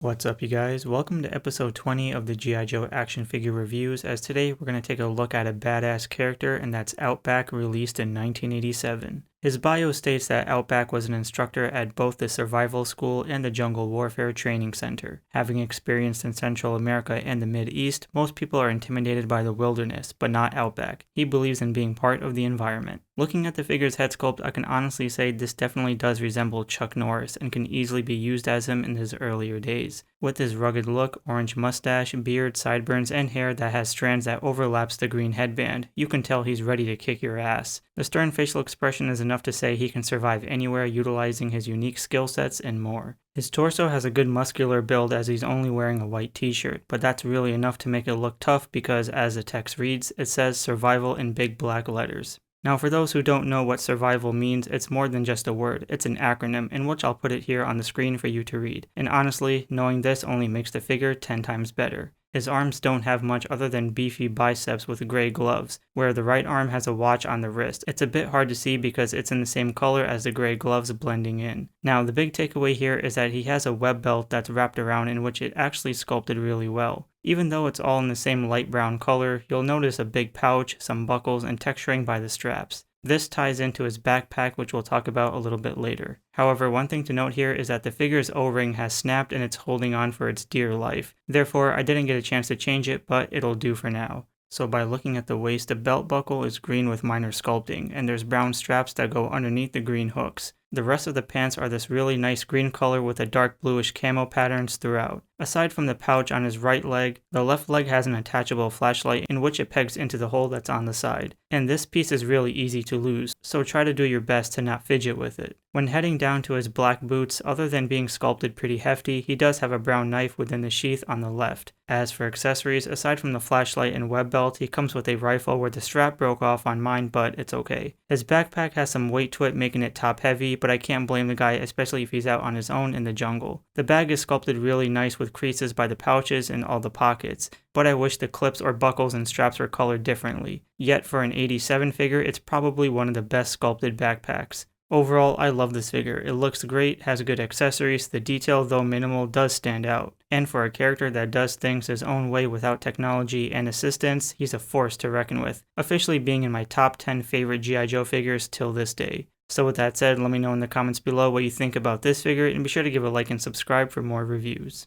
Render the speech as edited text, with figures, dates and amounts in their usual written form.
What's up, you guys? Welcome to episode 20 of the G.I. Joe action figure reviews, as today we're going to take a look at a badass character, and that's Outback, released in 1987. His bio states that Outback was an instructor at both the Survival School and the Jungle Warfare Training Center. Having experienced in Central America and the Mid-East, most people are intimidated by the wilderness, but not Outback. He believes in being part of the environment. Looking at the figure's head sculpt, I can honestly say this definitely does resemble Chuck Norris and can easily be used as him in his earlier days. With his rugged look, orange mustache, beard, sideburns, and hair that has strands that overlaps the green headband, you can tell he's ready to kick your ass. The stern facial expression is enough to say he can survive anywhere utilizing his unique skill sets and more. His torso has a good muscular build as he's only wearing a white t-shirt, but that's really enough to make it look tough because, as the text reads, it says survival in big black letters. Now, for those who don't know what survival means, it's more than just a word, it's an acronym, in which I'll put it here on the screen for you to read. And honestly, knowing this only makes the figure 10 times better. His arms don't have much other than beefy biceps with gray gloves, where the right arm has a watch on the wrist. It's a bit hard to see because it's in the same color as the gray gloves blending in. Now, the big takeaway here is that he has a web belt that's wrapped around in which it actually sculpted really well. Even though it's all in the same light brown color, you'll notice a big pouch, some buckles, and texturing by the straps. This ties into his backpack, which we'll talk about a little bit later. However, one thing to note here is that the figure's O-ring has snapped and it's holding on for its dear life. Therefore, I didn't get a chance to change it, but it'll do for now. So by looking at the waist, the belt buckle is green with minor sculpting, and there's brown straps that go underneath the green hooks. The rest of the pants are this really nice green color with a dark bluish camo patterns throughout. Aside from the pouch on his right leg, the left leg has an attachable flashlight in which it pegs into the hole that's on the side. And this piece is really easy to lose, so try to do your best to not fidget with it. When heading down to his black boots, other than being sculpted pretty hefty, he does have a brown knife within the sheath on the left. As for accessories, aside from the flashlight and web belt, he comes with a rifle where the strap broke off on mine, but it's okay. His backpack has some weight to it, making it top heavy, but I can't blame the guy, especially if he's out on his own in the jungle. The bag is sculpted really nice with creases by the pouches and all the pockets, but I wish the clips or buckles and straps were colored differently. Yet for an 87 figure, it's probably one of the best sculpted backpacks. Overall, I love this figure. It looks great, has good accessories, the detail, though minimal, does stand out. And for a character that does things his own way without technology and assistance, he's a force to reckon with, officially being in my top 10 favorite G.I. Joe figures till this day. So with that said, let me know in the comments below what you think about this figure, and be sure to give a like and subscribe for more reviews.